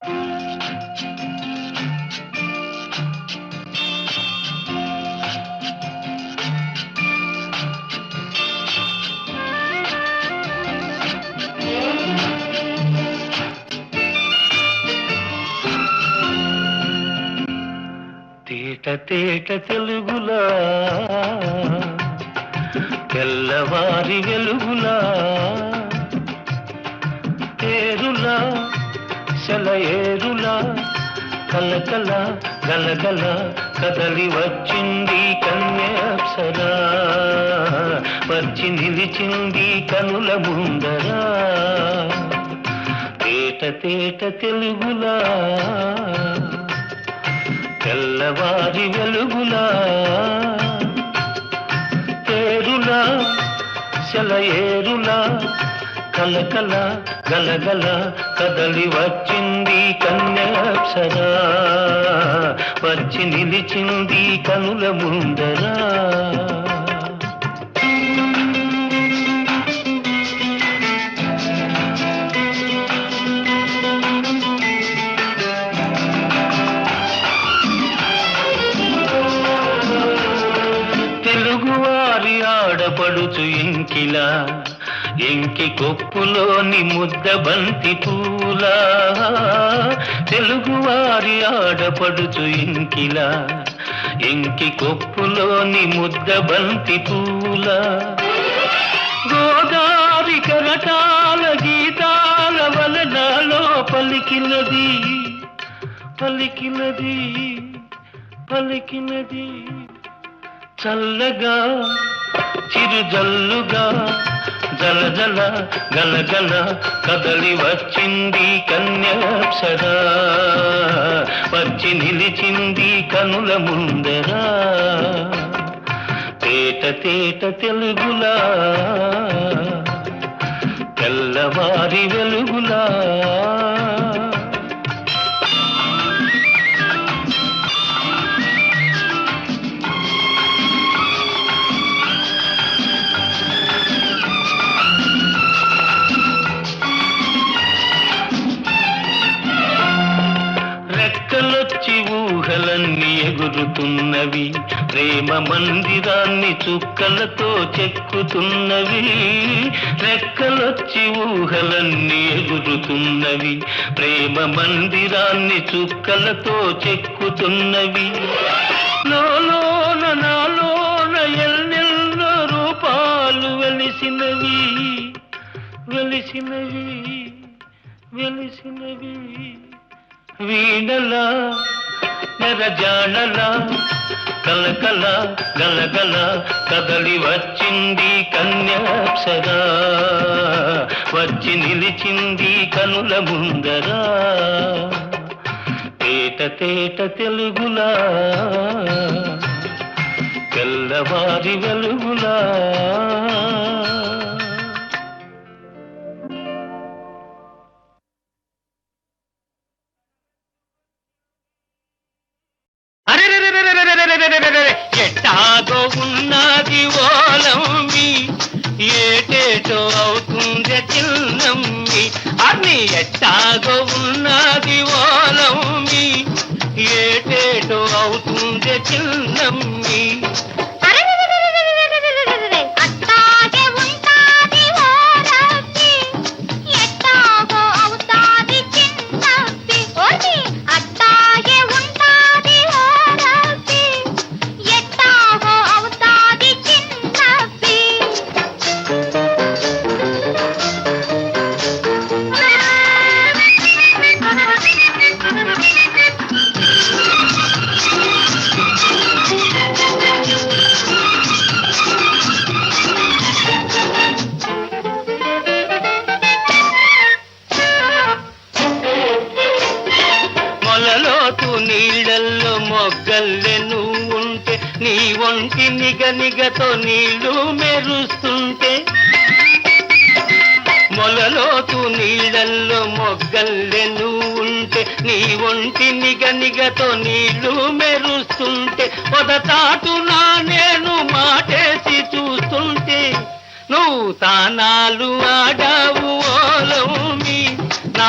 తేట తేట తెలుగులా తెల్లవారి వెలుగులా ఏరులా సెలయేరులా కలకల గలగల కదలి వచ్చింది కన్యాప్సరా వచ్చి నిలిచింది కనుల ముందరా తేట తేట తెలుగులా తెల్లవారి వెలుగులా ఏరులా సెలయేరులా కలకల గలగల కదలి వచ్చింది కన్యాప్సరా వచ్చి నిలిచింది కనుల ముందరా తెలుగువారి ఆడపడుచు ఇంకిలా ఎంకి కొప్పులోని ముద్ద బంతి పూలా తెలుగువారి ఆడపడుచు ఇంకిలా ఎంకి కొప్పులోని ముద్ద బంతి పూలా గోదారి కరటాల గీతాల వలనాలో పలికినది పలికినది పలికినది చల్లగా చిరుజల్లుగా జలజల గలగల కదలి వచ్చింది కన్యాప్సరా వచ్చి నిలిచింది కనుల ముందరా తేట తేట తెలుగులా తెల్లవారి వెలుగులా రెక్కలొచ్చి ఊహలన్నీ ఎగురుతున్నవి ప్రేమ మందిరాన్ని చుక్కలతో చెక్కుతున్నవి రెక్కలొచ్చి ఊహలన్నీ ఎగురుతున్నవి ప్రేమ మందిరాన్ని చుక్కలతో చెక్కుతున్నవి లోలోన నాలోన ఎన్నెన్నో రూపాలు వెలిసినవి వెలిసినవి వెలిసినవి వీణలా నెరజానలా కలకల గలగల కదలి వచ్చింది కన్యాప్సరా వచ్చి నిలిచింది కనుల ముందరా తేట తేట తెలుగులా తెల్లవారి వెలుగులా ఎట్టాగో ఉన్నది ఓలమ్మి ఏటేటో అవుతుంది చిన్నమ్మి అన్ని ఎట్టాగో ఉన్నది ఓలమ్మి ఏటేటో అవుతుంది చిన్నమ్మి నీళ్ళల్లో మొగ్గల్లే నువ్వుంటే నీ ఒంటి నిగనిగతో నీళ్లు మెరుస్తుంటే మొలలోతు నీళ్ళల్లో మొగ్గల్లే నువ్వుంటే నీ ఒంటి నిగనిగతో నీళ్లు మెరుస్తుంటే పొదతాటునా నేను మాటేసి చూస్తుంటే నువ్వు తానాలు ఆడావు ఓలమ్మి నా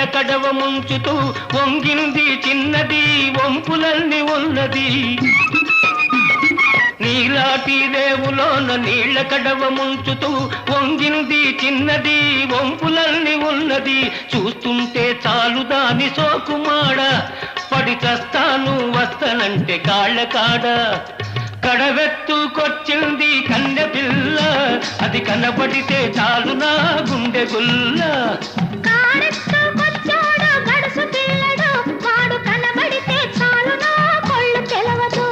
నీళ్ళ కడవ ముంచుతూ వంగింది చిన్నది వంపులన్నీ ఉన్నది నీలాటి రేవులోన నీళ్ళ కడవ ముంచుతూ వంగింది చిన్నది వంపులన్నీ ఉన్నది చూస్తుంటే చాలు దాని సోకుమాడ పడి చస్తాను వస్తనంటే కాళ్ళ కాడ కడవెత్తుకొచ్చింది కన్నె పిల్ల అది కనబడితే చాలు నా గుండె గుల్ల కనబడితే చాలు నా కొళ్ళు తెలవదు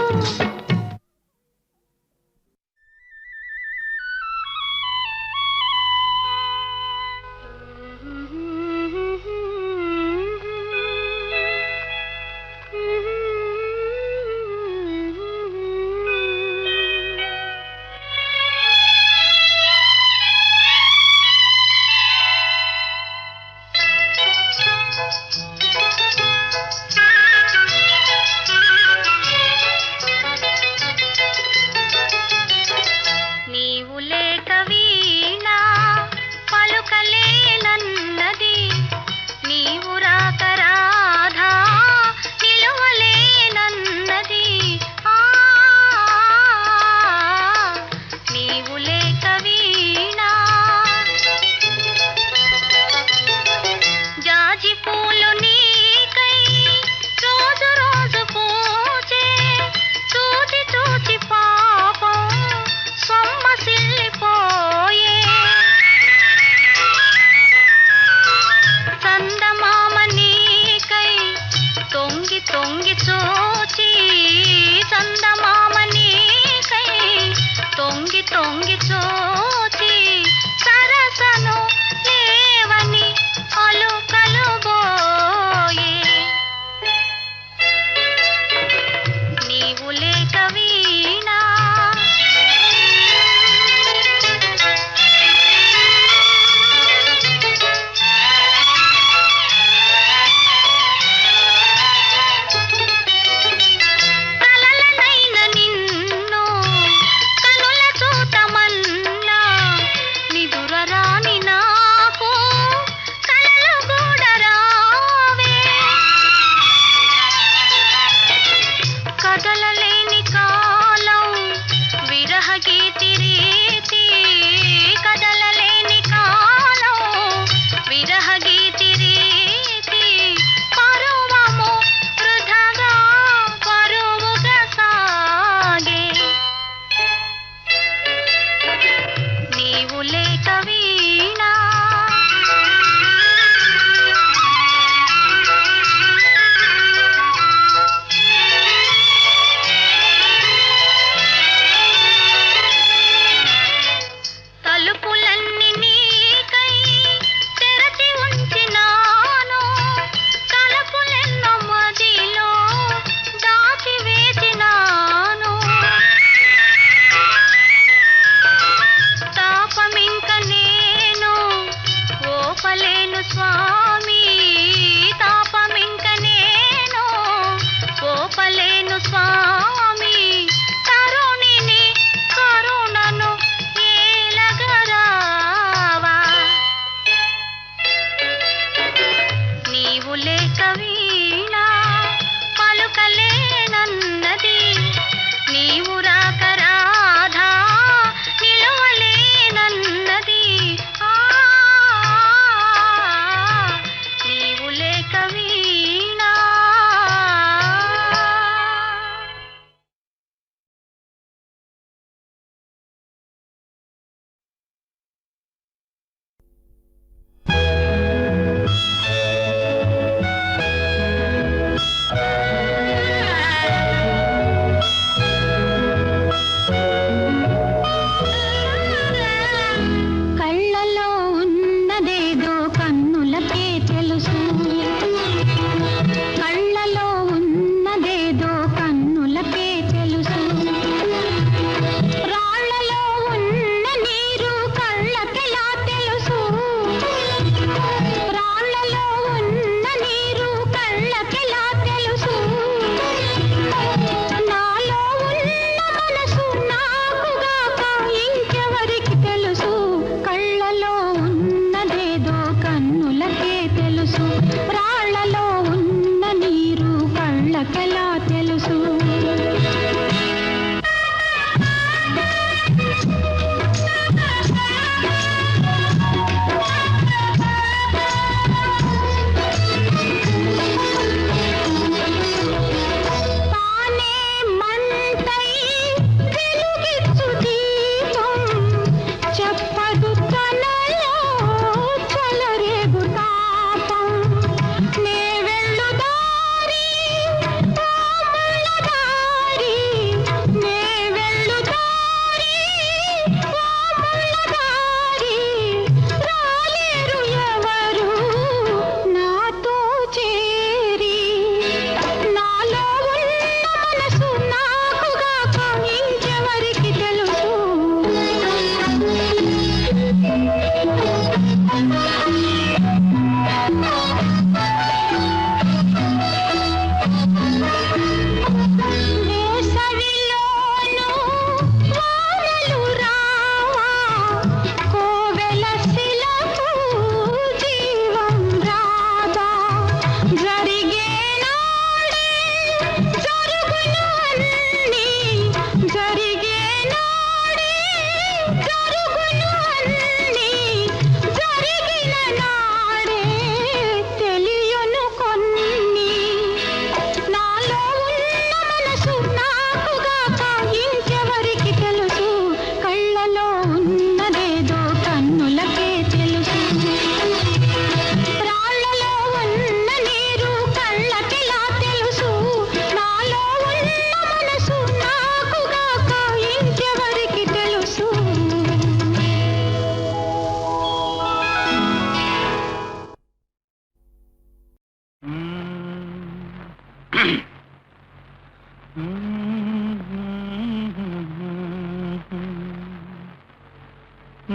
నా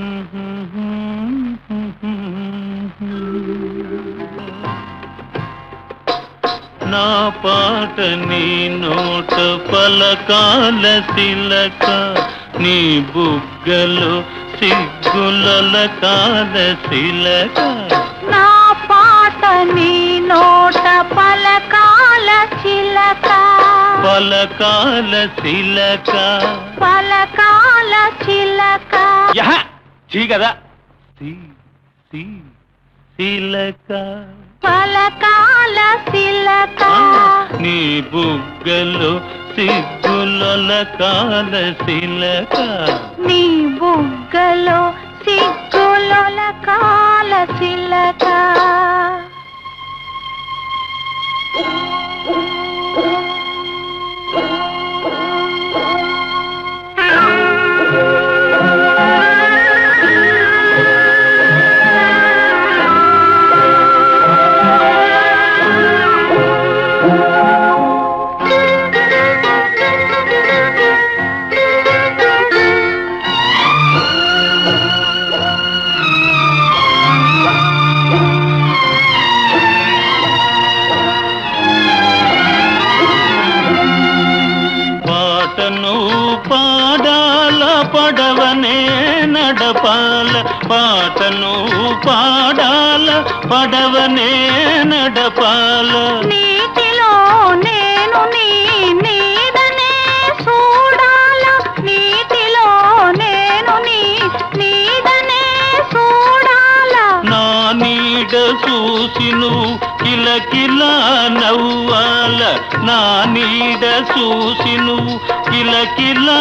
పాట నీ నోట పలకాల శిలక, నీ బుగ్గలో సిగ్గుల కాల శిలక. నా పాట నీ నోట పలకాల చిలక, పలకాల శిలక, పలకాల చిలక. యహ చీ కదా, శిలక, పలకాల శిలక. నీ బుగ్గలో సిగ్గుల కాల శిలక, నీ బుగ్గలో సిగ్గుల కాల చిలక. పాటను పాడాల పడవనే నడపాల, పాటను పాడాల పడవనే నడపాల. నీటిలో నేను నీ నీడనే చూడాల, నీటిలో నేను నీ నీడనే చూడాల. నా నీడ చూసి నువ్వు కిలకిలా నవ్వాల, నా నీడ చూసి నువ్వు కిలకిలా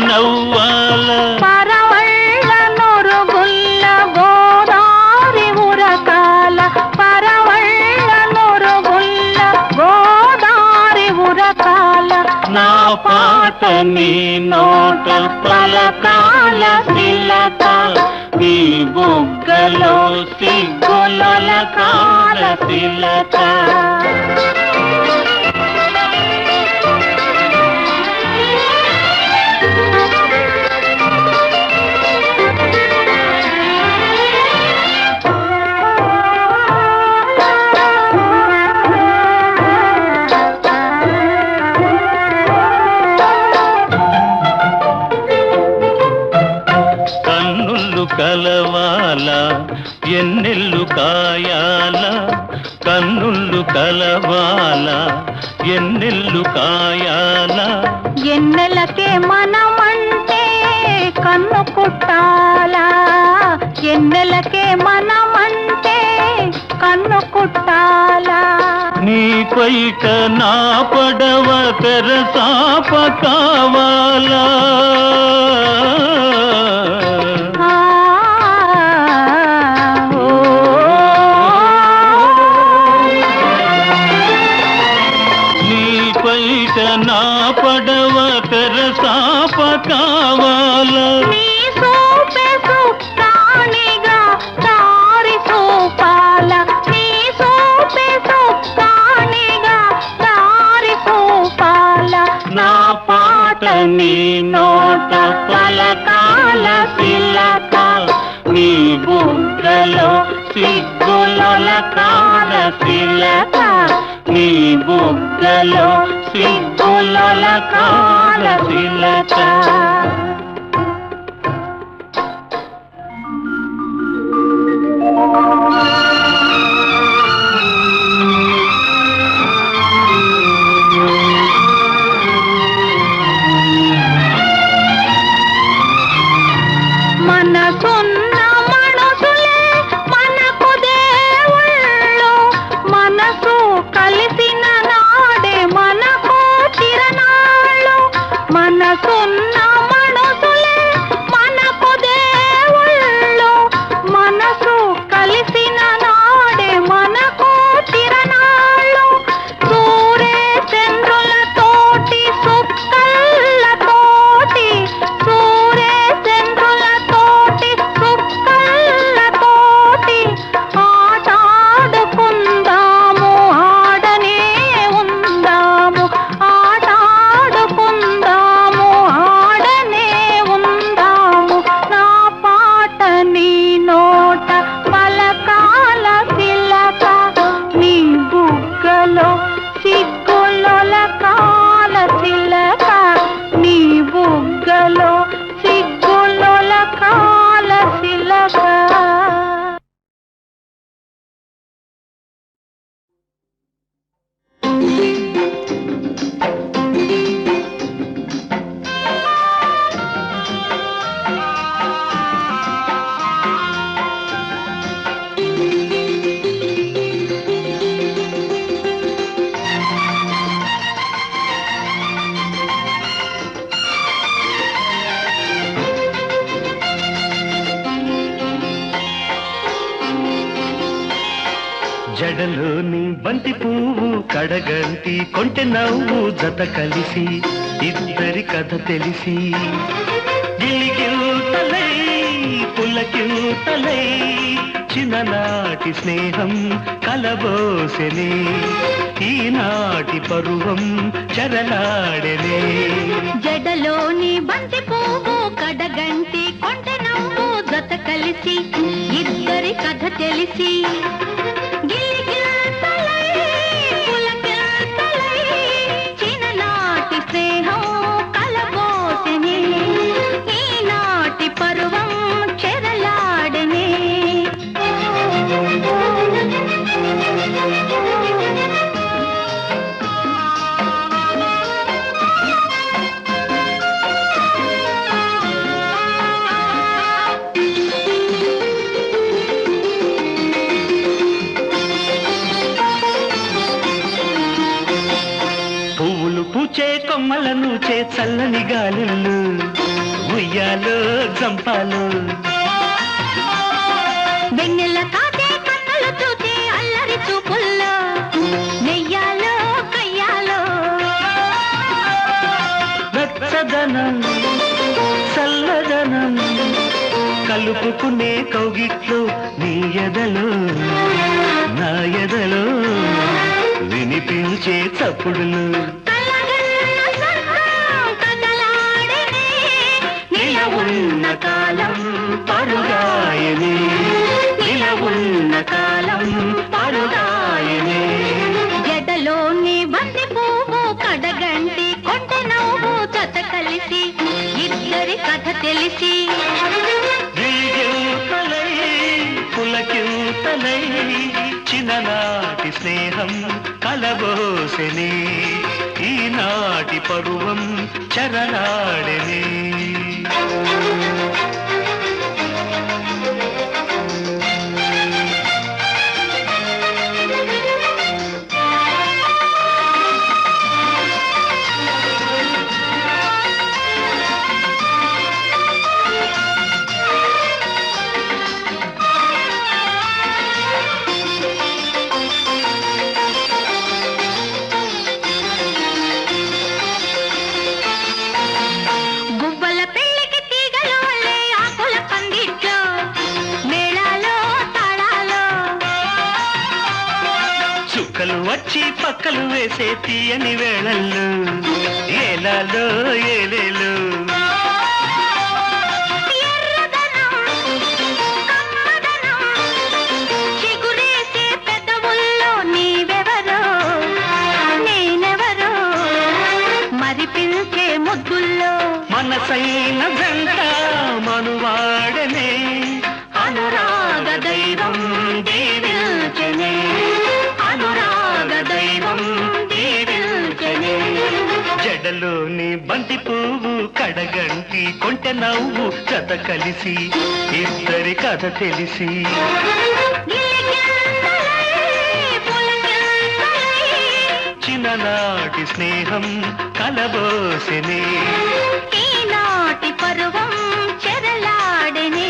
నవ్వాల. పరవళ్ళ నొరుగుల్ల గోదారి ఉరకాల, పరవళ్ళ నొరుగుల్ల గోదారి ఉరకాల. నా పాట నీ నోట పలకాల శిలక, నీ బుగ్గలో సిగ్గుల కాల శిలక. కన్నుళ్ళు కలవాల ఎన్నెల్లు కాయాల, కన్నుళ్ళు కలవాల ఎన్నెల్లు కాయాల. ఎన్నెలకే మనమంటే కన్ను కుట్టాలా, ఎన్నెలకే మనమంటే కన్ను కుట్టాలా. నీ పైట నా పడవ తెరసాప కావాలా, నీ పైట నా పడవ తెరసాప కావాలా. నీ సోపే సుక్కానిగా దారి చూపాల, నీ సోపే సుక్కానిగా దారి చూపాల. నా పాట నీ నోట పలకాల శిలక, నీ బుగ్గలో సిగ్గుల కాల శిలక, నీ బుగ్గలో సిగ్గుల కాల శిలక. మనసున్న మనసులే మనకు దేవుళ్ళు, మనసు కలిసిన నాడే మనకు తిరణాళ్ళు. మనసున్న మనసులే మనకు దేవుళ్ళు, మనసు కలిసిన నాడే మనకు తిరణాళ్ళు. సూర్య చంద్రులతోటి సుక్కలతోటి, సూర్య చంద్రులతోటి జడలోని బంతి పువ్వు కడగంటి కొంటె నవ్వు జత కలిసి ఇద్దరి కథ తెలిసి గిలిగిల్తలై పులకిల్తలై చిన్ననాటి స్నేహం కలబోసెనే ఈనాటి పరువం చరలాడెనే జడలోని బంతి పువ్వు కడగంటి కొంటె నవ్వు జత కలిసి ఇద్దరి కథ తెలిసి పూచే కొమ్మలను చే చల్లని గాలులు ఉయ్యాలో జంపాలు వెన్నెల కాచే కన్నులు చూచే అల్లరి చూపుల్లో నెయ్యాలో కయ్యాలో వెచ్చదనం చల్లదనం కలుపుకునే కౌగిట్లో నీ ఎదలో నా ఎదలో వినిపించే చప్పుడులు నిలవున్న కాలం పరుగాయనే నిలవున్న కాలం పరుగాయనే జడలోని బంతి పువ్వు కడగంటి కొంటె నవ్వు జత కలిసి ఇద్దరి కథ తెలిసి గిలిగిల్తలై పులకిల్తలై చిన్ననాటి స్నేహం కలబోసెనే ఈనాటి పరువం చరలాడెనే చుక్కలు వచ్చి పక్కలు వేసే తీయని వేళల్లో ఏలాలో ఏలేలు చిగురేసే పెదవుల్లో నీవెవరో నేనెవరో మరి పిలిచే ముద్దుల్లో మనసైన జంట మనువాడనే అనురాగ దైవం దీవించనే అనురాగ దైవం దీవించనే జడలోని బంతి పువ్వు కడగంటి కొంటె నవ్వు జత కలిసి ఇద్దరి కథ తెలిసి చిన్ననాటి స్నేహం కలబోసెనే ఈనాటి పరువం చెరలాడెనే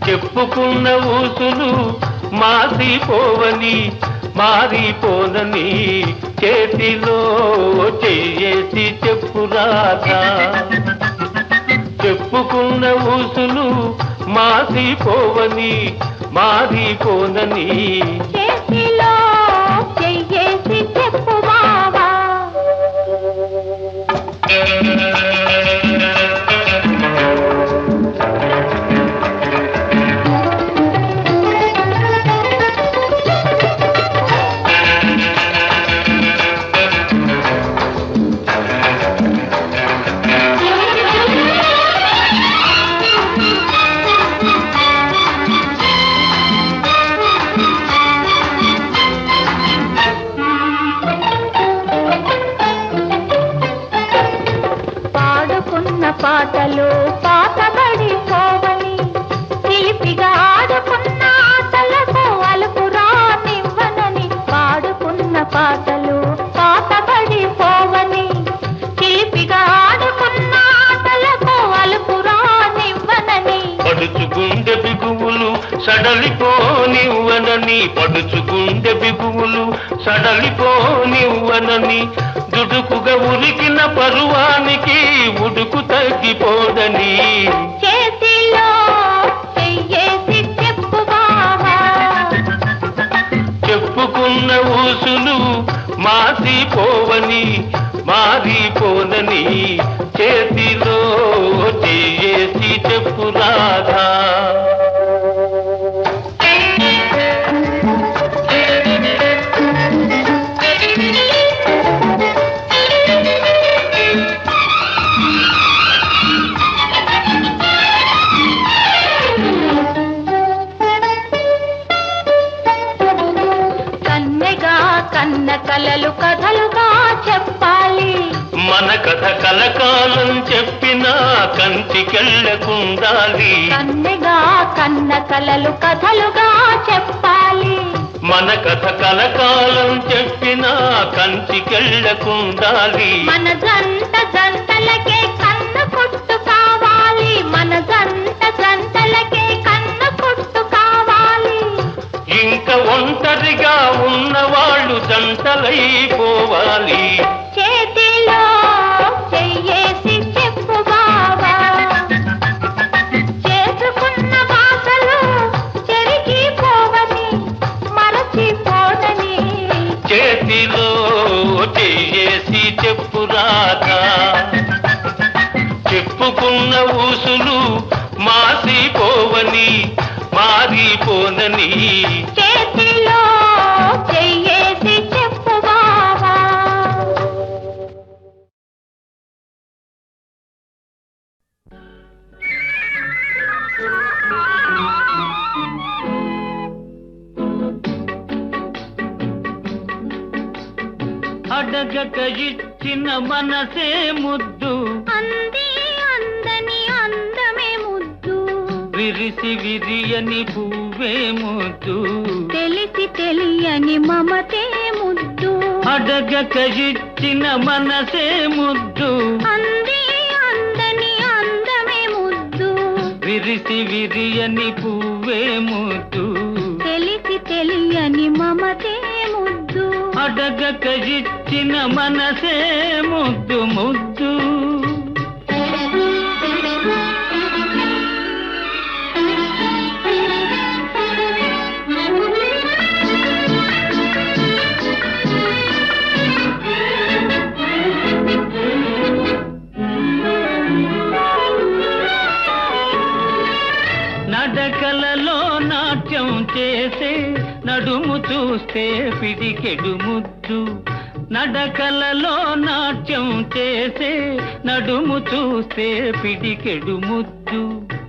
చెప్పుకున్న ఊసులు మాసిపోవని మారిపోనని చేతిలో చెయ్యేసి చెప్పు రాధా చెప్పుకున్న ఊసులు మాసిపోవని మారిపోనని చేతిలో చెయ్యేసి చెప్పు బావా పడనని పడుచుకుండే బిగువులు సడలిపోనివ్వనని దుడుకుగా ఉరికిన పరువానికి ఉడుకు తగ్గిపోదని చేతిలో చెయ్యేసి చెప్పు బావా చెప్పుకున్న ఊసులు మాసిపోవని మారిపోనని చేతిలో చేసి చెప్పు రాధా కన్న కలలు కథలుగా చెప్పాలి మన కథ కలకాలం చెప్పినా కంటికెళ్ళకుండాలి కన్నెగా కన్న కలలు కథలుగా చెప్పాలి మన కథ కలకాలం చెప్పినా కంటికెళ్ళకుండాలి మన జంట జంటలకే కన్న కొట్టు కావాలి మన జంట జంటలకే కన్న కొట్టు కావాలి ఇంకా ఒంటరిగా ఉన్నవాళ్ళు జంటలైపోవాలి చేతిలో చెయ్యేసి చెప్పు బావా చేసుకున్న బాసలు చెరిగిపోవని మరచిపోదని చేతిలో చేసి చెప్పు రాధా చెప్పుకున్న ఊసులు మాసిపోవని మారిపోనని చేతిలో చెయ్యేసి చెప్పు బావా అడగక ఇచ్చిన మనసే ముద్దు అంది అందని అందమే ముద్దు విరిసి విరియని పువ్వే ముద్దు తెలిసి తెలియని మమతే ముద్దు అడగక ఇచ్చిన మనసే ముద్దు అంది అందని అందమే ముద్దు విరిసి విరియని పువ్వే ముద్దు తెలిసి తెలియని మమతే ముద్దు అడగక ఇచ్చిన మనసే ముద్దు ముద్దు నడకలలో నాట్యం చేసే నడుము చూస్తే పిడికెడు ముద్దు నడకలలో నాట్యం చేసే నడుము చూస్తే పిడికెడు ముద్దు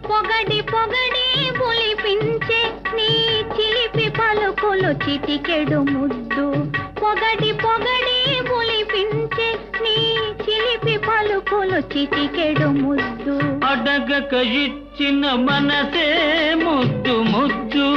పొగడి పొగడి పులిపించే నీ చిలిపి పలుకులు చిటికెడు ముద్దు పొగడి పొగడి పులిపించే నీ చిలిపి పలుకులు చిటికెడు ముద్దు అడగక ఇచ్చిన మనసే ముద్దు ముద్దు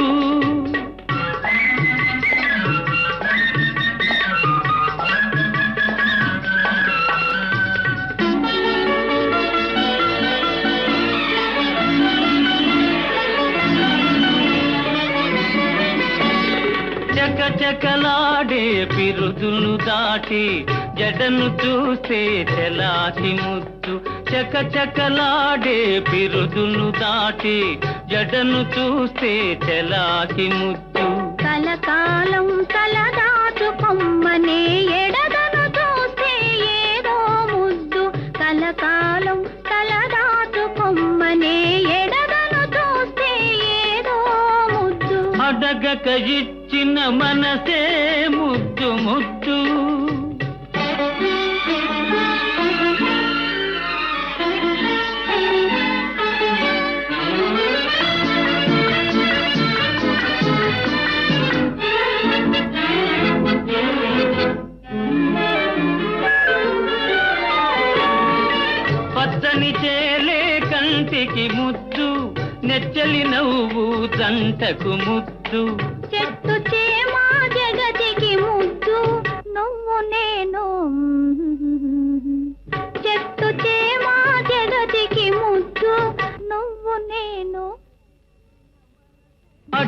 చకచకలాడే పిరుదులు దాటి జడను చూస్తే తెలాచి ముద్దు చకచకలాడే పిరుదులు దాటి జడను చూస్తే తెలాచి ముద్దు కలకాలం తలదాచుకొమ్మనే ఎడదను చూస్తే ఏదో ముద్దు కలకాలం తలదాచుకొమ్మనే ఎడదను చూస్తే ఏదో ముద్దు అడగక ఇచ్చిన మనసే ముద్దు ముద్దు పచ్చని చేలే కంటికి ముద్దు నెచ్చలి నవ్వు జంటకు ముద్దు చెట్టు చేమా జగతికి ముద్దు నువ్వు నేను చెట్టు చేమా జగతికి ముద్దు నువ్వు నేను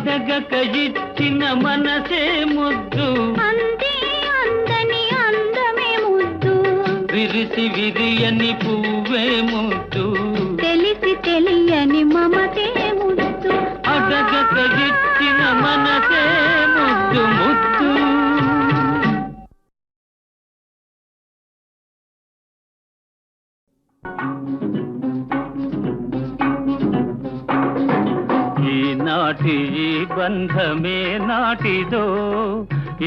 అడగక ఇచ్చిన మనసే ముద్దు, అందే అందని అందమే ముద్దు, విరిసి విరియని పువ్వే ముద్దు, తెలిసి తెలియని మమతే ముద్దు. అడగక ఇచ్చిన మనసే ముద్దు ముద్దు. ఈనాటి ఈ బంధమే నాటిదో,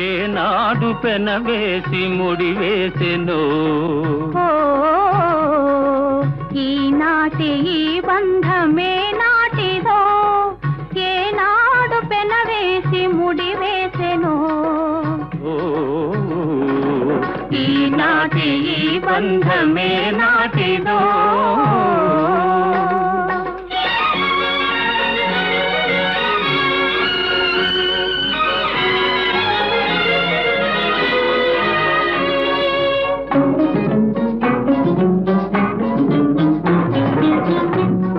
ఏనాడు పెనవేసి ముడివేసెనో. ఈనాటి ఈ బంధమే నాటిదో, ఏనాడు పెనవేసి ముడివేసెనో. ఈనాటి ఈ బంధమే నాటిదో.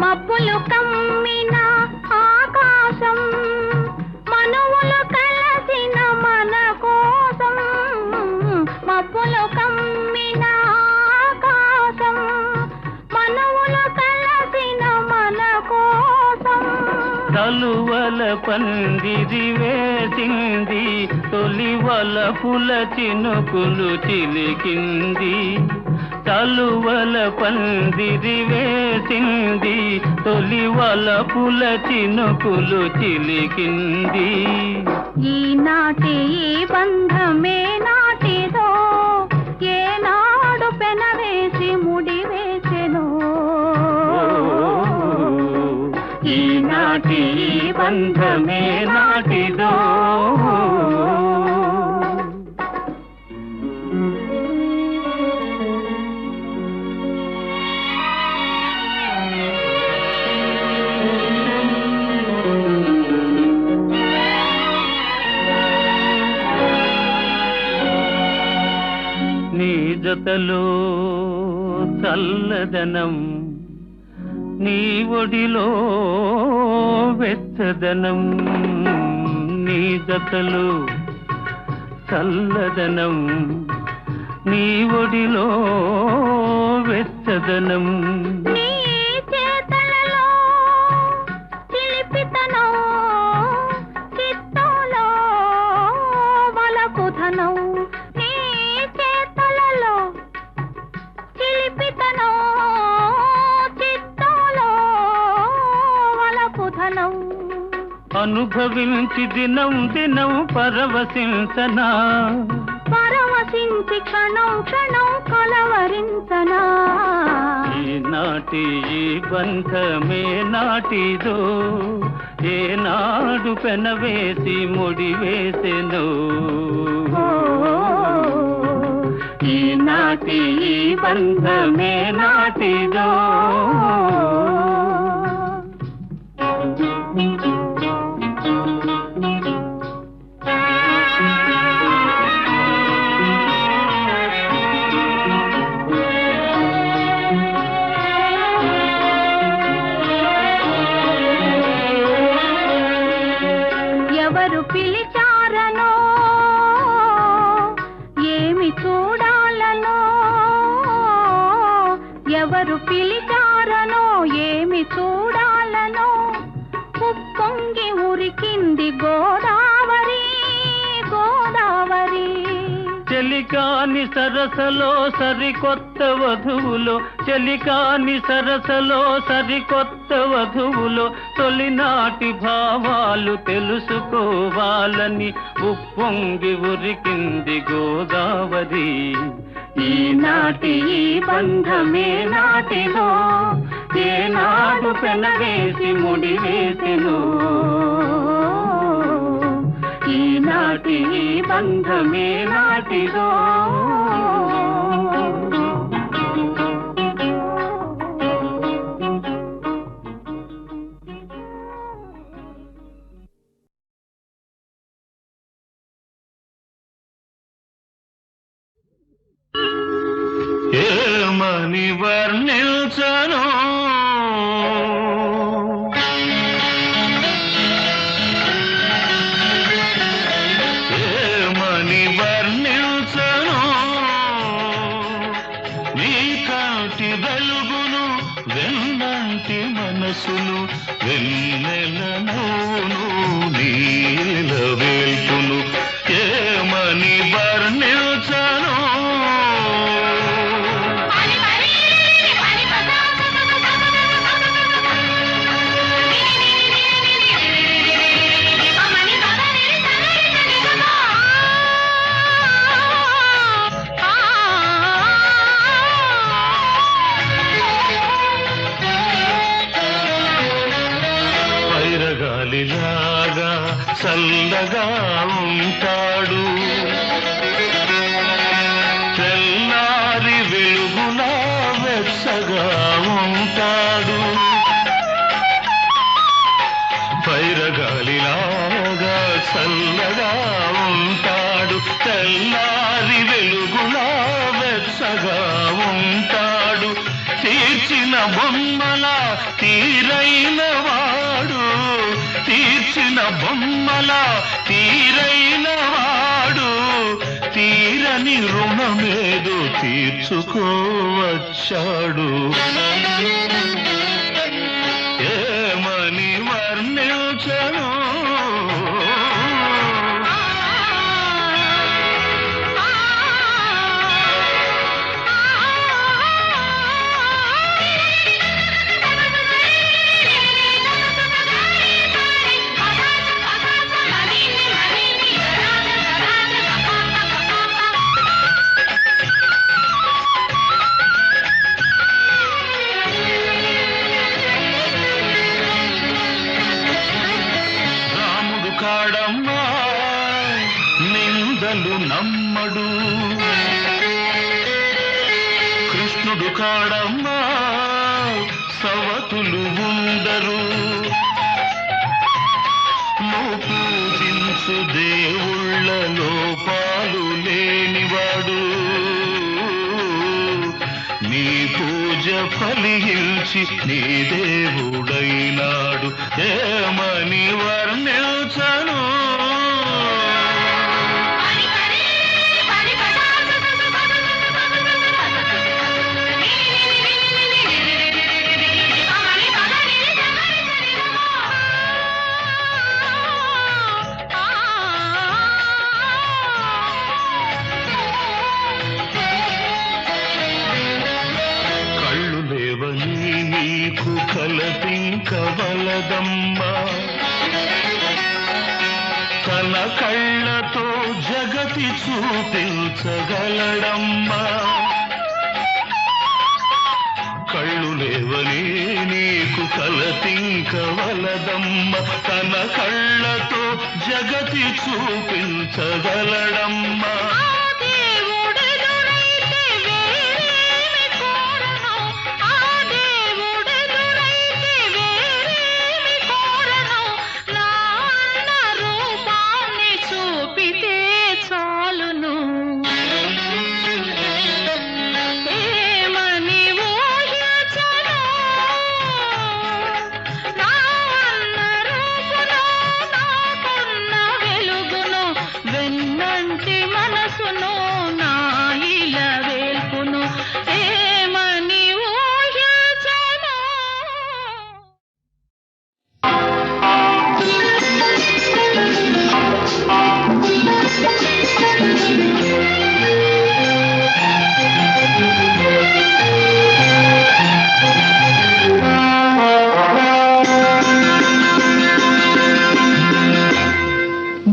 మబ్బులు కమ్మిన ఆకాశం, మనువులు కలసిన మన కోసం. మబ్బులు కమ్మిన ఆకాశం, మనువులు కలసిన మన కోసం. తలువల పందిరి వేసింది, తొలి వలపుల చినుకులు చిలికింది. తలువల పందిరి వేసింది, తొలి వలపుల చినుకులు చిలికింది. ఈనాటి ఈ బంధమే నాటిదో, ఏనాడు పెనవేసి ముడివేసెనో. ఈనాటి ఈ బంధమే నాటిదో. నీ జతలో చల్లదనం, నీ ఒడిలో వెచ్చదనం. నీ జతలో చల్లదనం, నీ ఒడిలో వెచ్చదనం. నీ చేతలలో చిలిపితనం, చిత్తంలో వలపుధనం. నీ చేతలలో చిలిపితనం, చిత్తంలో వలపుధనం. అనుభవించి దినం దినం పరవశించనా, పరవశించి క్షణం క్షణం కలవరించనా. ఈనాటి ఈ బంధమే నాటిదో, ఏనాడు పెనవేసి ముడివేసెనో. ఈనాటి ఈ బంధమే నాటిదో. ఎవరు పిలిచారనో, ఏమి చూడాలనో. ఎవరు పిలిచారనో, ఏమి చూడాలనో. ఉప్పొంగి ఉరికింది గోదావరి, గోదావరి. చెలికాని సరసలో సరికొత్త వధువులో, చెలికాని సరసలో సరికొత్త వధువులో తొలినాటి భావాలు తెలుసుకోవాలని ఉప్పొంగి ఉరికింది గోదావరి. ఈనాటి ఈ బంధమే నాటిదో, ఏనాడు పెనవేసి ముడివేసెనో. ఈనాటి ఈ బంధమే నాటిదో. ఏమని వర్ణించను చల్లగా ఉంటాడు, తెల్లారి వెలుగులా వెచ్చగా ఉంటాడు. తీర్చిన బొమ్మల తీరైన వాడు, తీర్చిన బొమ్మల తీరైన వాడు, తీరని రుణమేదో తీర్చుకోవచ్చాడు. ఏమని వర్ణించను కాడమ్మా నిందలు నమ్మడు, కృష్ణుడు కాడమ్మా సవతులు ఉండరు. నువ్వు పూజించు దేవుళ్ళ లోపాలు లేనివాడు, నీ పూజ ఫలించి నీ దేవుడైనాడు. ఏమని వర్ణించను నీకు కలపింకవలదమ్మా, తన కళ్ళతో జగతి చూపించగలడమ్మా. కళ్ళు లేవని నీకు కలపింకవలదమ్మా, తన కళ్ళతో జగతి చూపించగలడమ్మా.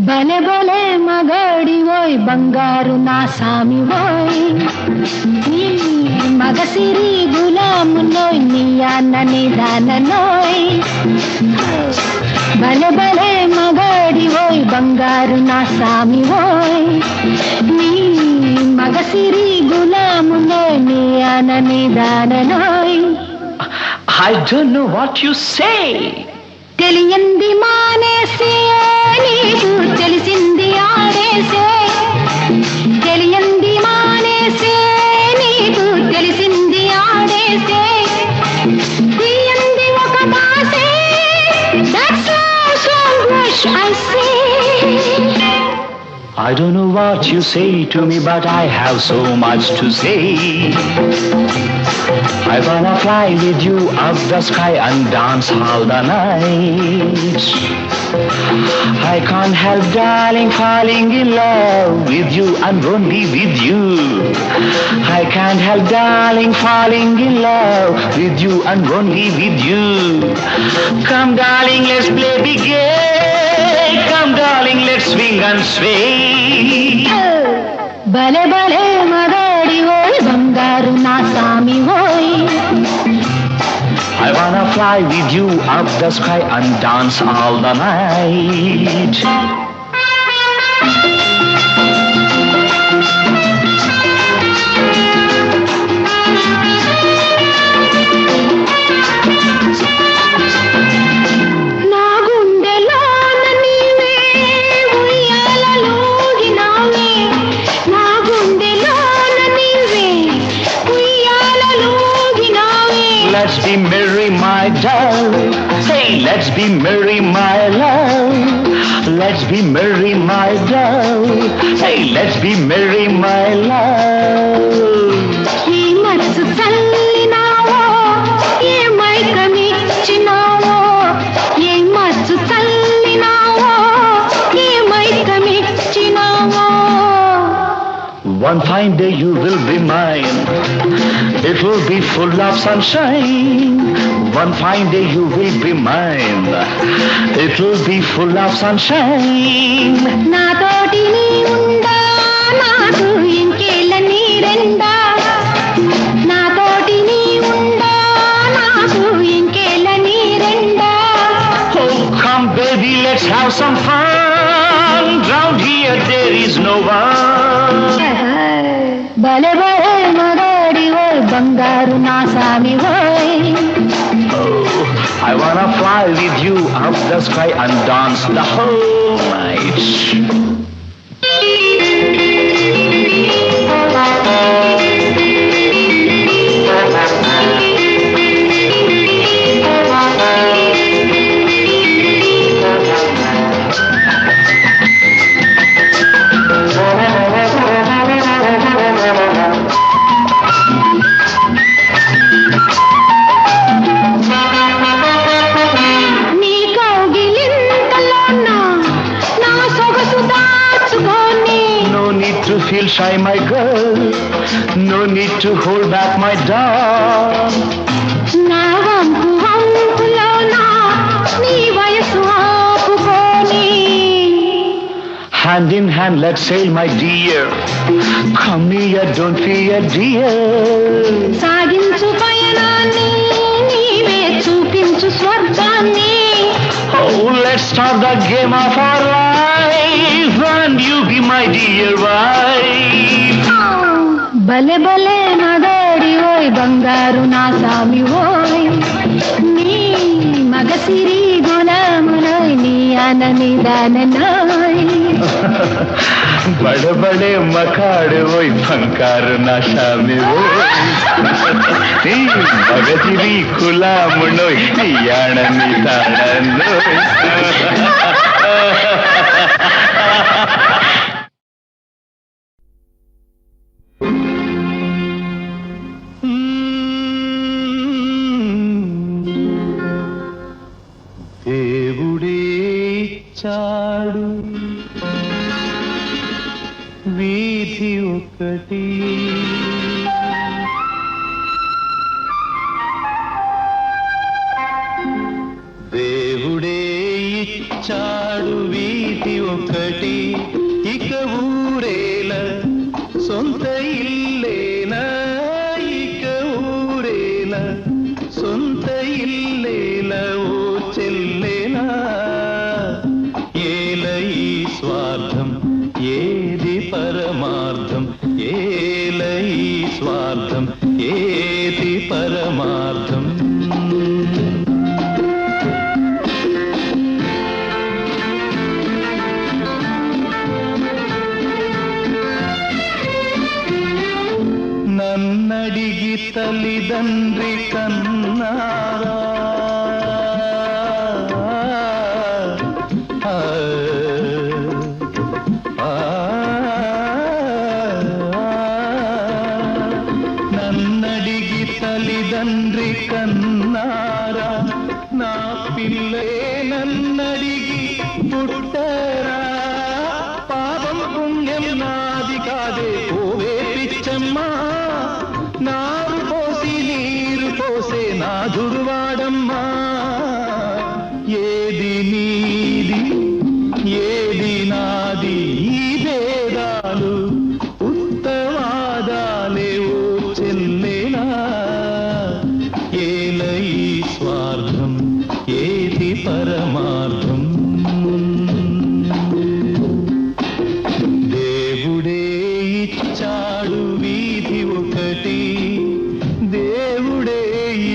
భలే భలే మగాడి ఓయ్ బంగారు నా సామి ఓయ్, నీ మగసిరి గులాము నోయ్ నీ అన్నని దాననోయ్. భలే భలే మగాడి ఓయ్ బంగారు నా సామి ఓయ్, నీ మగసిరి గులాము నోయ్ నీ అన్నని దాననోయ్. I don't know what you say. తెలియంది మానేసే నీకు తెలిసింది ఆడేసే, తెలియంది మానేసే నీకు తెలిసింది ఆడేసే, తీయంది ఒక మాసే. That's all so much I say. I don't know what you say to me, but I have so much to say. I wanna fly with you up the sky and dance all the night. I can't help, darling, falling in love with you and only with you. I can't help, darling, falling in love with you and only with you. Come, darling, let's play big game. Come, darling, let's swing and sway. భలే భలే మగాడి ఓయ్ బంగారు నా సామి ఓయ్. I wanna fly with you up the sky and dance all the night. నా గుండెలోన నీవే my dove. Hey, let's be merry, my love. ఈ మనసు చల్లినావో ఏ మైకమిచ్చినావో ఏ మనసు చల్లినావో ఏ మైకమిచ్చినావో One fine day you will be mine. It will be full of sunshine. One fine day you will be mine. It will be full of sunshine. నాతోటి నీ ఉండా నాకు ఇంకేళ్ళ నీరెండా నాతోటి నీ ఉండా నాకు ఇంకేళ్ళ నీరెండా Oh, come baby, let's have some fun. Round here there is no one. భలే భలే మగాడి ఓయ్ బంగారు నా సామి ఓయ్ Oh, I wanna fly with you up the sky and dance the whole night. నీ కౌగిలింతలోన నా సొగసు దాచుకొని No need to feel shy, my girl. No need to hold back, my dog. నా వంపు వంపులోన నీ వయసు ఆపుకొని Hand in hand, let's sail, my dear. Come here, don't fear, dear. సాగించు పయనాన్ని నీవే చూపించు స్వర్గాన్ని Oh, let's start the game of our life, and you be my dear wife. భలే భలే మగాడి ఓయ్ బంగారు నా సామి ఓయ్ నీ మగసిరి గులామునోయ్ నీ అనని దాననోయ్ बड़े बड़े मकाड़ वही फंकार नशा में वो मगजिरी खुला मुनो याणनी ताड़नो దేవుడే చాడు వీధి ఒకటి దేవుడే ఇచ్చాడు వీధి ఒకటి ఇక ఊరేల సొంత ఇల్లేనా ఇక ఊరేల సొంత ఇల్లేల ఓ చెల్లేనా ఏల ఈ స్వార్థం ఏది పరమార్థం ఏల ఈ స్వార్థం ఏది పరమార్థం నన్నడిగి తల్లిదండ్రి కన్నారా నన్నడిగి తల్లిదండ్రి కన్నారా నా పిల్లే నన్నడిగి పుట్టరా పాపం పుణ్యం నాది కాదే ఓవే పిచ్చమ్మా నారు పోసి నీరు పోసే నాథుడు వాడమ్మా ఏది నీది ఏది నాది ఈ భేదాలు ఉత్తవాదాలే ఓ చెల్లేనా ఏల ఈ స్వార్థం ఏది పరమార్థం దేవుడే ఇచ్చాడు వీధి ఒకటి దేవుడే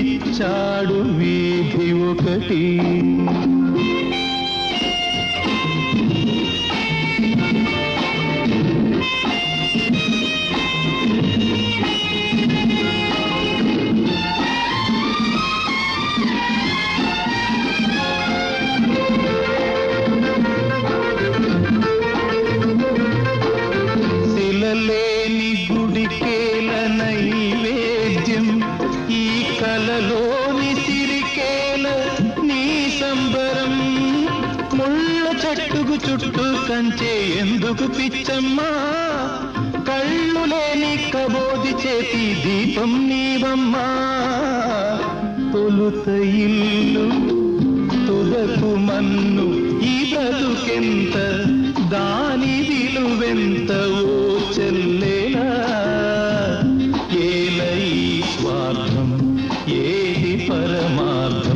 ఇచ్చాడు వీధి ఒకటి కంచే ఎందుకు పిచ్చమ్మా, కళ్ళు లేని కబోది చేతి దీపం నీవమ్మా. తొలుత ఇల్లు తుదకు మన్ను, ఈ బ్రతుకెంత దాని విలువెంత ఓ చెల్లేలా. ఏల ఈ స్వార్థం, ఏది పరమార్థం.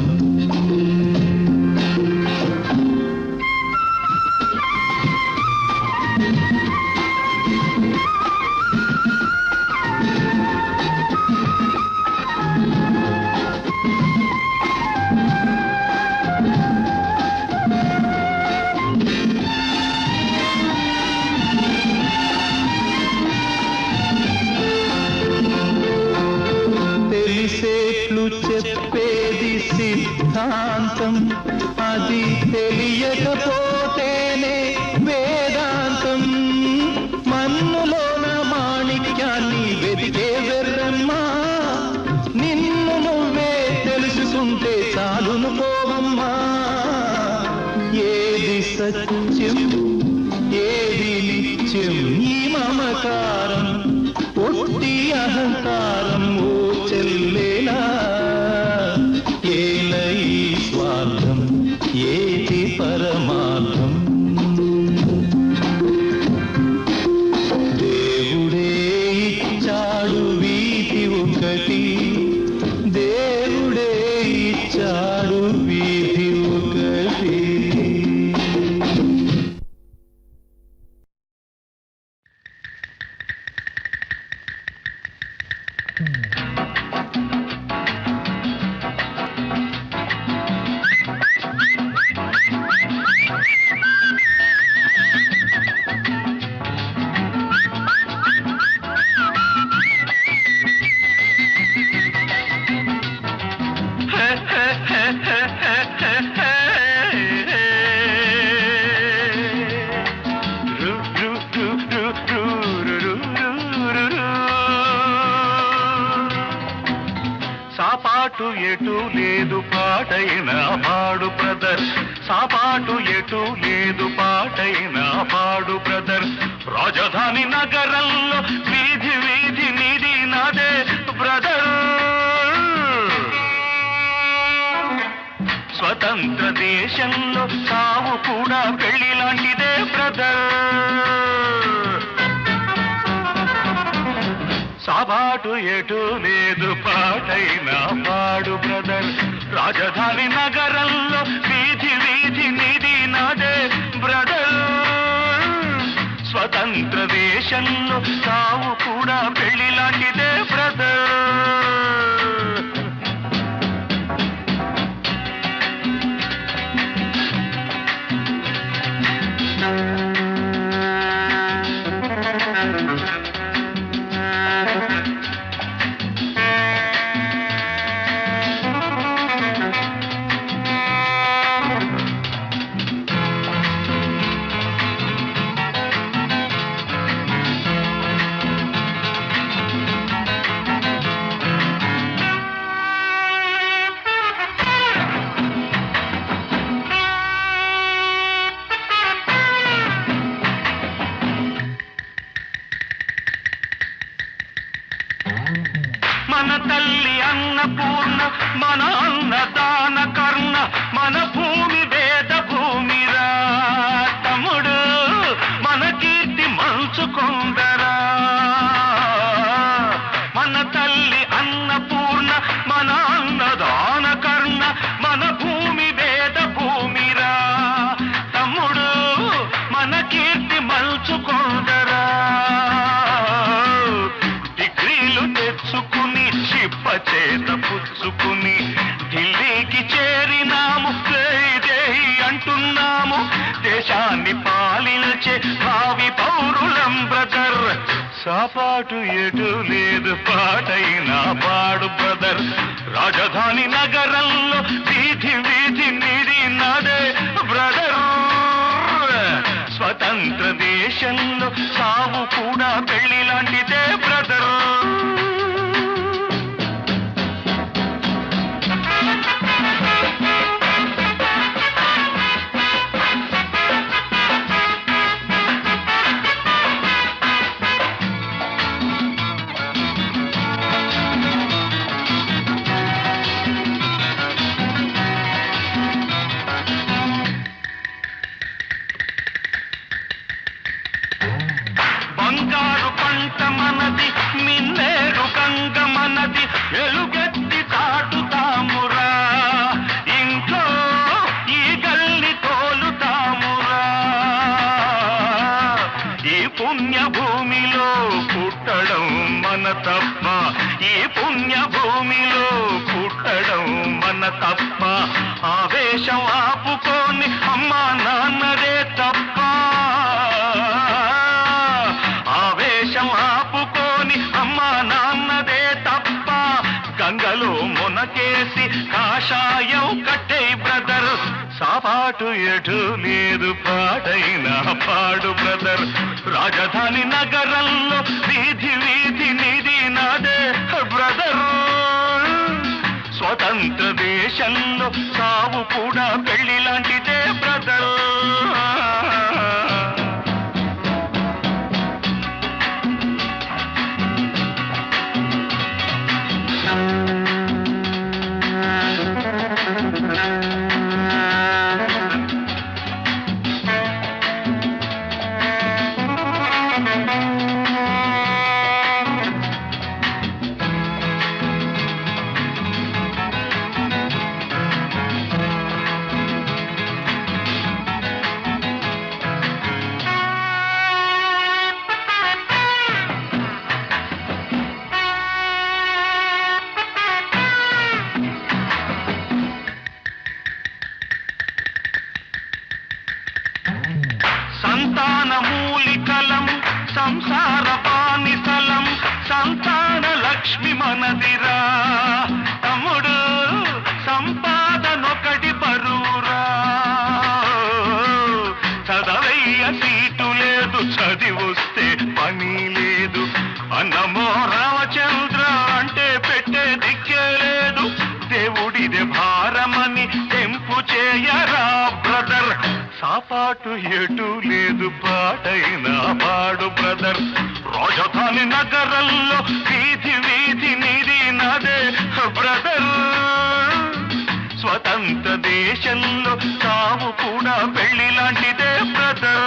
తెలిసేట్లు చెప్పేది సిద్ధాంతం, అది తెలియకపోతేనే వేదాంతం. మన్నులోన మాణిక్యాన్ని వెతికే వెర్రమ్మా, నిన్ను నువ్వే తెలుసుకుంటే చాలును పోవమ్మా. ఏది సత్యం, ఏది నిత్యం, ఈ మమకారం ఒట్టి అహంకారం ఓ చెల్లేలా. ఏల ఈ స్వార్థం, ఏది పరమార్థం. దేవుడే ఇచ్చాడు వీధి ఒకటి, దేవుడే ఇచ్చాడు వీధి ఒకటి. సాపాటు ఎటు లేదు పాటైన పాడు బ్రదర్, సాపాటు ఎటు లేదు పాటైన పాడు బ్రదర్. రాజధాని నగరంలో వీధి వీధి నీది నాదే బ్రదర్. స్వతంత్ర దేశంలో సావు కూడా పెళ్లి లాంటిదే బ్రదర్. సాబాటు ఎటు లేదు పాటైన పాడు బ్రదర్. రాజధాని నగరంలో వీధి వీధి నీది నాదే బ్రదర్. స్వతంత్ర దేశంలో సావు కూడా పెళ్లి లాంటిదే బ్రదర్. మన తల్లి అన్నపూర్ణ, మన అన్నదాన కర్ణ, మన భూమి వేద భూమిరా తమ్ముడు, మన కీర్తి మంచుకొందరా. మన తల్లి అన్నపూర్ణ, మన అన్నదాన కర్ణ, మన భూమి వేద భూమిరా తమ్ముడు, మన కీర్తి మంచుకొందరా. డిగ్రీలు తెచ్చుకుని చిప్ప చేత పుచ్చుకుని ఢిల్లీకి చేరినాము, అంటున్నాము దేశాన్ని పాలించే భావి పౌరులం బ్రదర్. సాపాటు ఎటు లేదు పాటైన పాడు బ్రదర్. రాజధాని నగరంలో వీధి వీధి నీది నాదే బ్రదర్. స్వతంత్ర దేశంలో సావు కూడా పెళ్లి లాంటిదే బ్రదర్. మంట మనది మిన్నేరు గంగ మనది ఎలుగెత్తి చాటుతామురా ఇంట్లో ఈ గల్లి తోలుతామురా ఈ పుణ్య భూమిలో పుట్టడం మన తప్ప ఈ పుణ్య భూమిలో పుట్టడం మన తప్ప ఆవేశం ఆపుకొని అమ్మా నాన్నదే తప్ప ఆవేశం ఆపుకొని అమ్మా నాన్నదే తప్ప గంగలో మునకేసి కాషాయం కట్టే బ్రదర్ సాపాటు ఎటు లేదు పాటైనా పాడు బ్రదర్ రాజధాని నగరంలో వీధి వీధి నిధి నాదే బ్రదర్ స్వతంత్ర దేశంలో సావు కూడా పెళ్లి లాంటిదే బ్రదర్ సంతాన మూలికలం సంసార బానిసలం సంతాన లక్ష్మి మనదిరా తమ్ముడు సంపాదనొకటి బరువురా చదవయ్య సీటు లేదు చదివొస్తే పని లేదు అన్నమో రామచంద్ర అంటే పెట్టే దిక్కే లేదు దేవుడిదే భారమని తెంపు చేయరా బ్రదర్ సాపాటు ఎటు లేదు పాటైనా పాడు బ్రదర్ రాజధాని నగరంలో వీధి వీధి నిధి నాదే బ్రదర్ స్వతంత్ర దేశంలో సావు కూడా పెళ్లి లాంటిదే బ్రదర్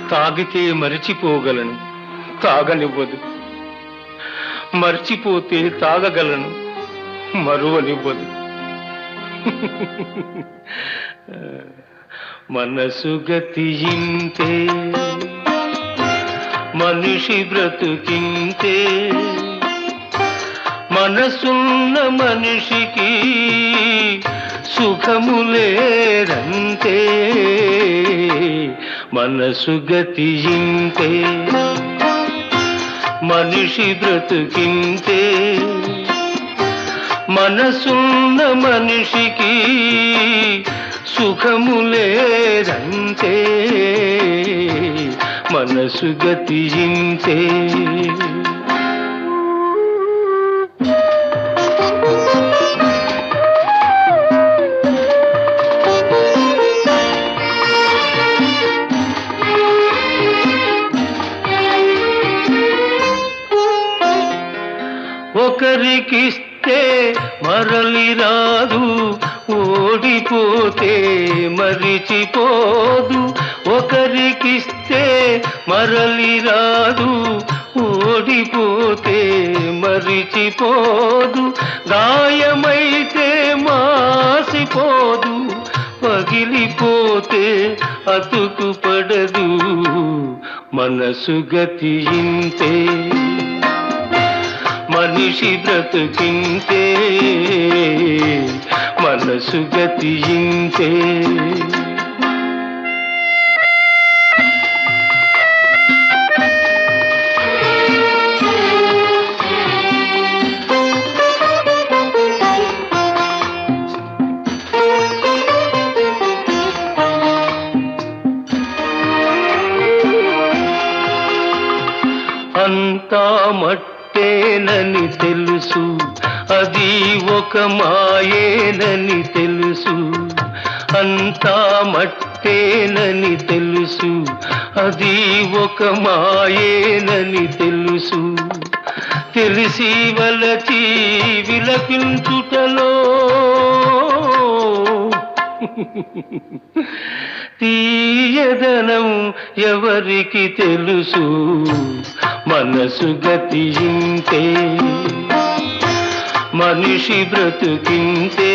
తాగితే మరిచిపోగలను తాగనివ్వదు మర్చిపోతే తాగగలను మరువనివ్వదు మనసు గతియింతే మనిషి బ్రతుకింతే మనసున్న మనిషికి సుఖములేరంతే మనసు గతియింతే మనిషి బ్రతుకింతే మనసున్న మనిషికి సుఖములేరంతే మనసు గతియింతే ఒకరికిస్తే మరలి రాదు ఓడిపోతే మరిచిపోదు ఒకరికిస్తే మరలి రాదు ఓడిపోతే మరిచిపోదు గాయమైతే మాసిపోదు పగిలిపోతే అతుకు పడదు మనసు గతియింతే మనిషి బ్రతుకింతే మనసు గతియింతే అంతా మట్టేనని తెలుసు అది ఒక మాయేనని తెలుసు అంతా మట్టేనని తెలుసు అది ఒక మాయేనని తెలుసు తెలిసి వలచి విలపించుటలో తీయదనం ఎవరికి తెలుసు, మనసు గతి ఇంతే, మనిషి బ్రతుకింతే,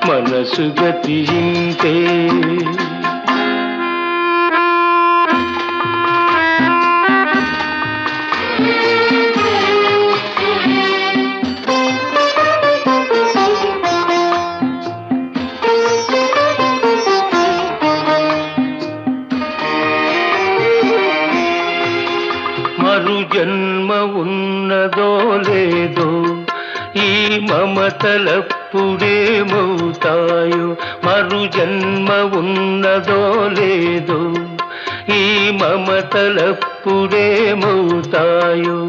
మనసు గతి ఇంతే. మరు జన్మ ఉన్నదో లేదో, ఈ మమతలప్పుడేమవుతాయో. మరు జన్మ ఉన్నదో లేదో, ఈ మమతలప్పుడేమవుతాయో.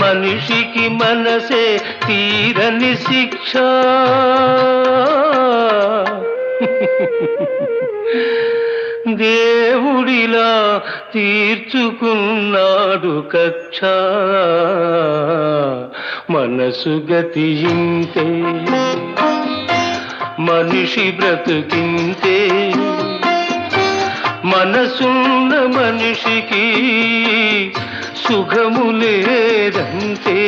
మనిషికి మనసే తీరని శిక్ష, దేవుడిలా తీర్చుకున్నాడు కక్ష. మనసు గతి ఇంతే, మనిషి బ్రతుకింతే, మనసున్న మనిషికి సుఖము లేదంతే.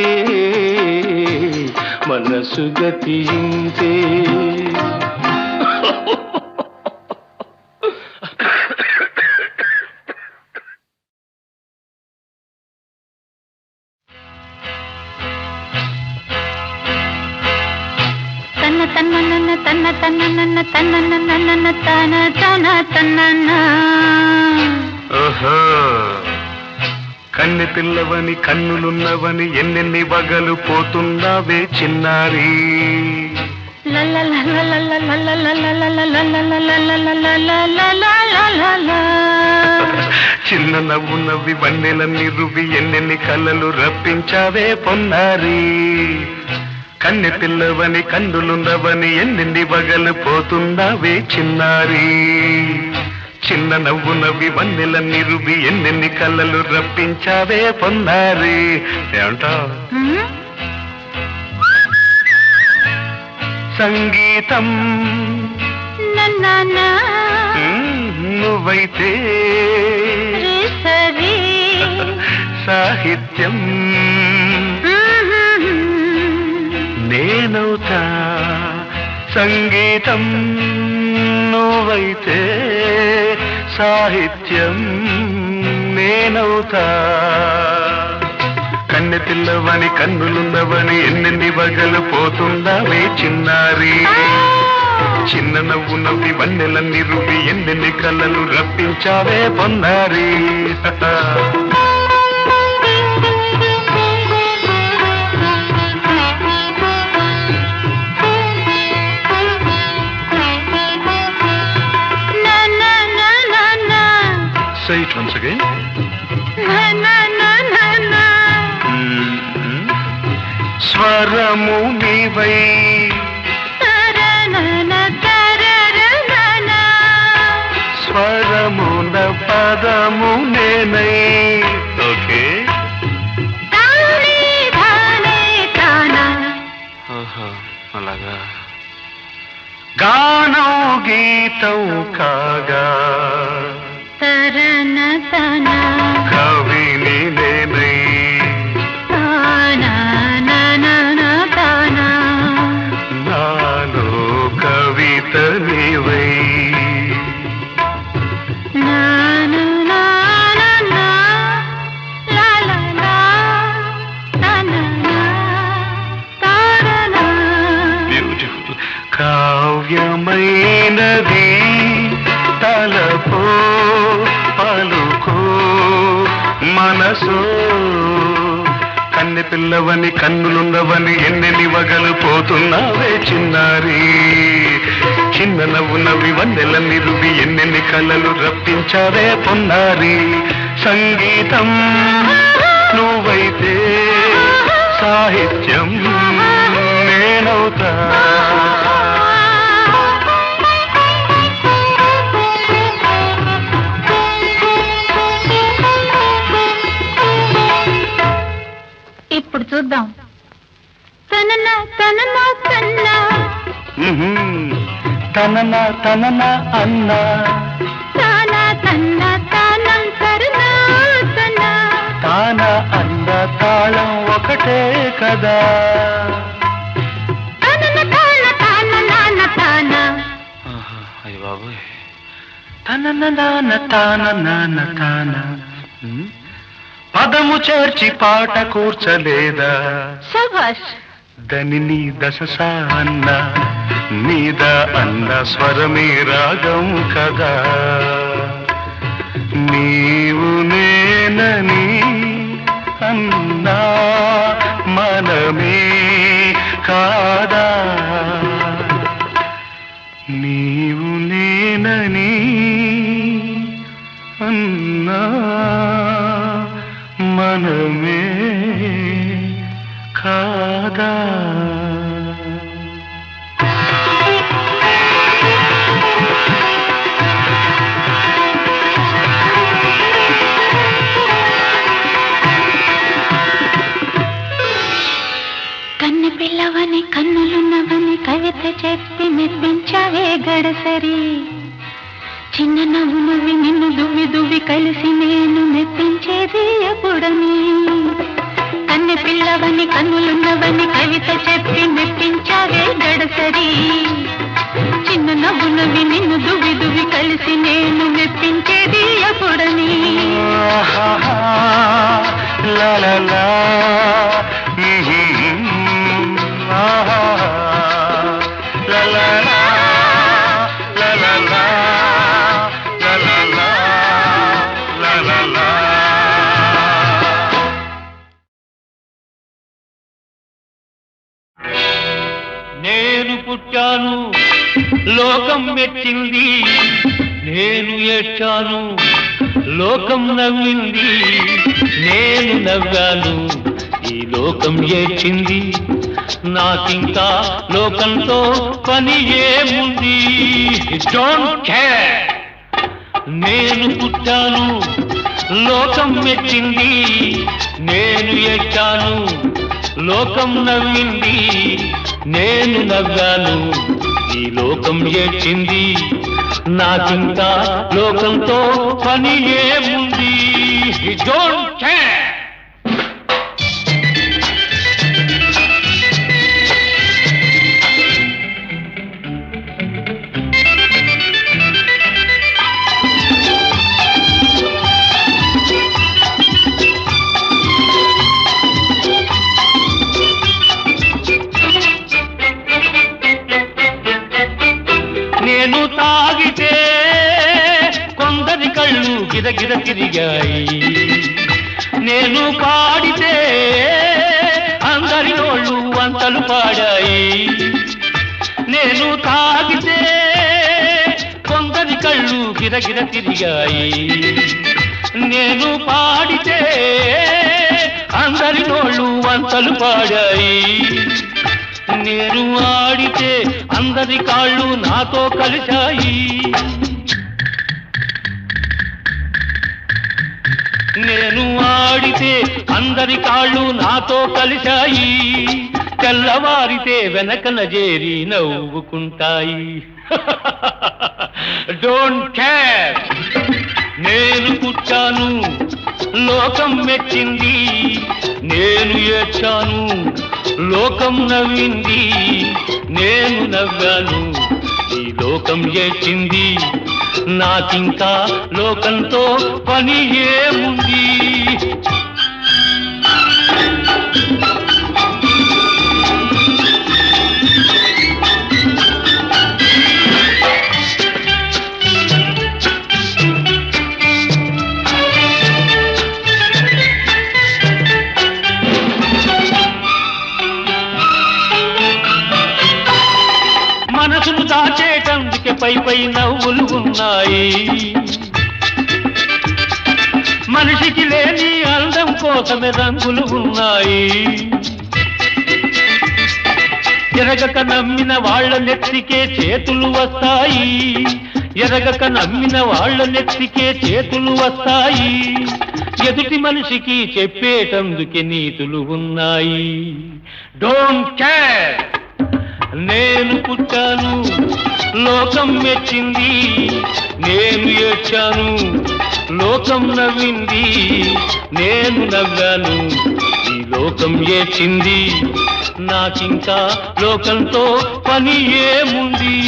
మనసు గతి ఇంతే. కన్నె పిల్లవని కన్నులున్నవని ఎన్నెన్ని వగలు పోతున్నావే చిన్నారి. చిన్న నవ్వు నవ్వి వన్నెలన్నీ రువి ఎన్నెన్ని కళ్ళలు రప్పించావే పొన్నారి. కన్నె పిల్లవని కన్నులున్నవని ఎన్నెన్ని వగలు పోతున్నావే చిన్నారి. చిన్న నవ్వు నవ్వి వన్నెలన్నీ రువి ఎన్నెన్ని కళ్ళలు రప్పించావే పొన్నారి. ఏమంటావు? సంగీతం నువ్వైతే సాహిత్యం నేనవుతా. సంగీతం నువ్వైతే సాహిత్యం నేనవుతా. కన్నె పిల్లవని కన్నులున్నవని ఎన్నెన్ని వగలు పోతుందావే చిన్నారి. చిన్న నవ్వు నవ్వి వన్నెలన్నీ రువి ఎన్నెన్ని కళ్ళలు రప్పించావే పొన్నారి. Say it once again. స్వరము నీవై స్వరమున పదము నేనై. ఓకే, అలాగా. గానం గీతం కాగా కవిని నేనై. నాలో కవిత నీవై. బ్యూటిఫుల్. కావ్యమైనది తలపో పలుకో మనసో. కన్నె పిల్లవని కన్నులున్నవని ఎన్నెన్ని వగలు పోతున్నావే చిన్నారి. చిన్న నవ్వు నవ్వి వన్నెలన్నీ రువి ఎన్నెన్ని కళ్ళలు రప్పించావే పొన్నారి. సంగీతం నువ్వైతే సాహిత్యం నేనవుతా. ఇప్పుడు చూద్దాం. తనన తనన తన్న తనన తనన అన్నా తానా తన్నా తానం తరునా తనా తాన అన్న తాళం ఒకటే కదా. తనన తాన తాన నాన తానా అయ్య బాబోయ్, తనన నాన్న తాన నాన్న తాన. పదము చేర్చి పాట కూర్చలేదా శభాష్. దని దశ అన్న నీద అన్న స్వరమే రాగం కదా. నీవు నేనని అన్నా మనమే కాదా. నీవు నేనని అన్నా మనమే కాదా. కన్ను పిల్లవని కన్నులున్నవని కవిత చెప్పి మెప్పించావే గడసరి. చిన్న నవ్వు నవ్వి నిన్ను దువ్వి దువ్వి కలిసి నేను మెప్పించేది ఎప్పుడని. కన్ను పిల్లవని కన్నులున్నవని కవిత చెప్పి మెప్పించావే గడసరి. చిన్న నవ్వు నవ్వి నిన్ను దువ్వి దువ్వి కలిసి నేను మెప్పించేది ఎప్పుడని. లా లా లా నేను పుట్టాను లోకం మెచ్చింది, నేను ఏడ్చాను లోకం నవ్వింది, నేను నవ్వాను ఈ లోకం ఏడ్చింది. నాకింకా లోకంతో పని ఏముంది. Don't care. నేను పుట్టాను లోకం మెచ్చింది, నేను ఏడ్చాను లోకం నవ్వింది, నేను నవ్వాను ఈ లోకం ఏడ్చింది. నాకింకా లోకంతో పని ఏముంది. Don't care. నేను తాగితే కొందరి కళ్ళు గిరగిర తిరిగాయి, నేను పాడితే అందరి నోళ్ళు వంతలు పాడాయి. నేను తాగితే కొందరి కళ్ళు గిరగిర తిరిగాయి, నేను పాడితే అందరి నోళ్ళు వంతలు పాడాయి. నేను ఆడితే అందరి కాళ్ళు నాతో కలిశాయి. నేను ఆడితే అందరి కాళ్ళు నాతో కలిశాయి. తెల్లవారితే వెనకన చేరి నవ్వుకుంటాయి. Don't care. నేను పుట్టాను లోకం మెచ్చింది, నేను ఏడ్చాను లోకం నవ్వింది, నేను నవ్వాను ఈ లోకం ఏడ్చింది. నాకింకా లోకంతో పని ఏముంది. మనసును దాచేటందుకే పై పై నవ్వులు ఉన్నాయి, మనిషికి లేని అందం కోసమే రంగులు ఉన్నాయి. ఎరగక నమ్మిన వాళ్ళ నెత్తికే చేతులు వస్తాయి, ఎరగక నమ్మిన వాళ్ళ నెత్తికే చేతులు వస్తాయి. ఎదుటి మనిషికి చెప్పేటందుకే నీతులు ఉన్నాయి. Don't care. నేను పుట్టాను లోకం మెచ్చింది, నేను ఏడ్చాను లోకం నవ్వింది, నేను నవ్వాను ఈ లోకం ఏడ్చింది, నాకింకా లోకంతో పని ఏముంది.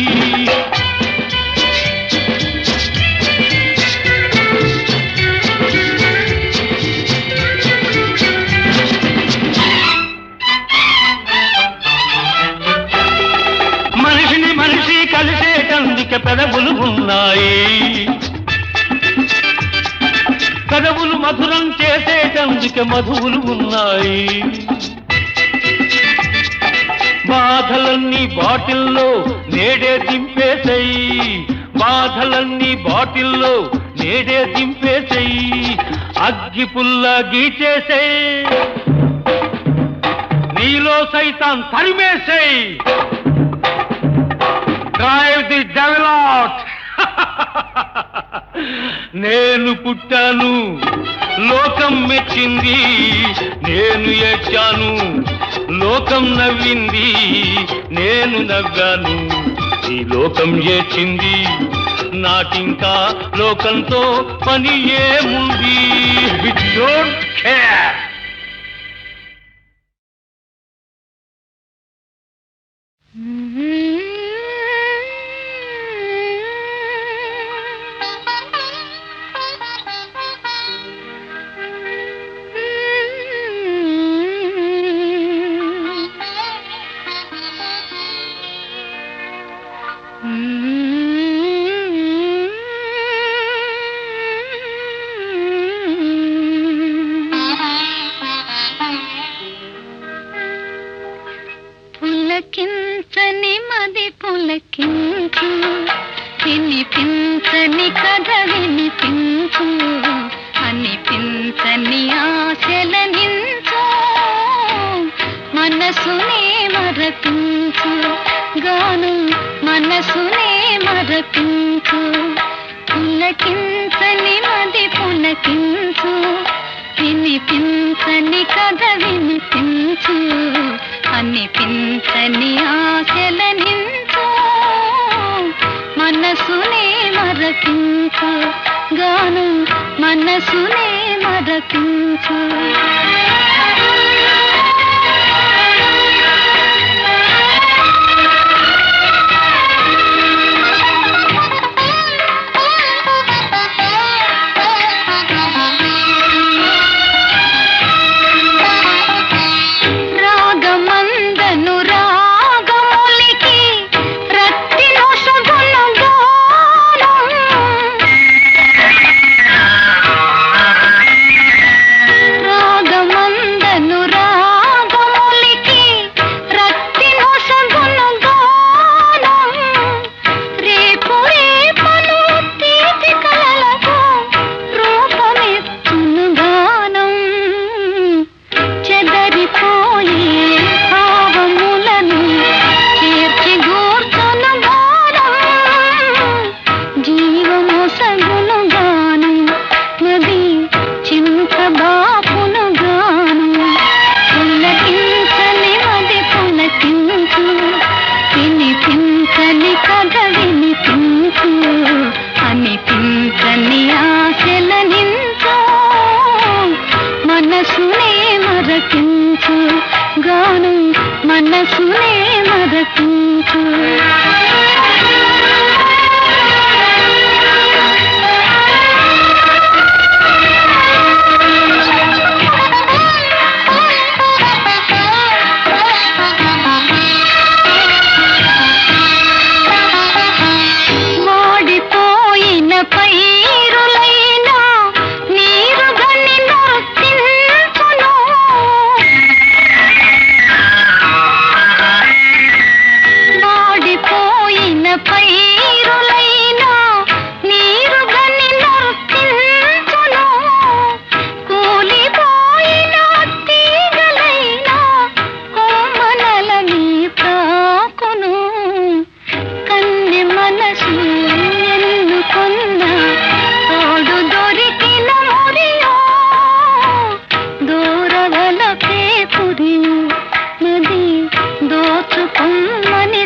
మనిషిని మనిషి కలిసేటందుకే పెదవులు ఉన్నాయి, పెదవులు మధురం చేసేటందుకే మధువులు ఉన్నాయి. బాధలన్నీ బాటిల్లో నేడే దింపేసేయి, బాధలన్నీ బాటిల్లో నేడే దింపేసేయి, అగ్గి పుల్ల గీచేసేయి, నీలో సైతాన్ తరిమేసేయి. Drive the devil out. నేను పుట్టాను లోకం మెచ్చింది, నేను ఏడ్చాను లోకం నవ్వింది, నేను నవ్వాను ఈ లోకం ఏడ్చింది, నాకింకా లోకంతో పని ఏముంది. Don't care. పులకించని మది పులకించు, వినిపించని కథ వినిపించు, అనిపించని ఆశలనించు, మనసునే మరపించు, గానం మనసునే మరపించు. పులకించని మది పులకించు, వినిపించని కథ వినిపించు, అనిపించని ఆశలనించు, మనసునే మరపించు, గానం మనసునే మరపించు. గానం మనసునే మరపించు. దోచుకొమ్మని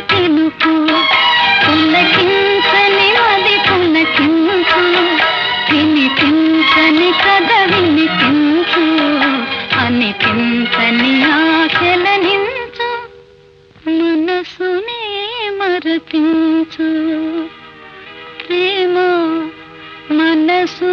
మరపించు ప్రేమ మనసు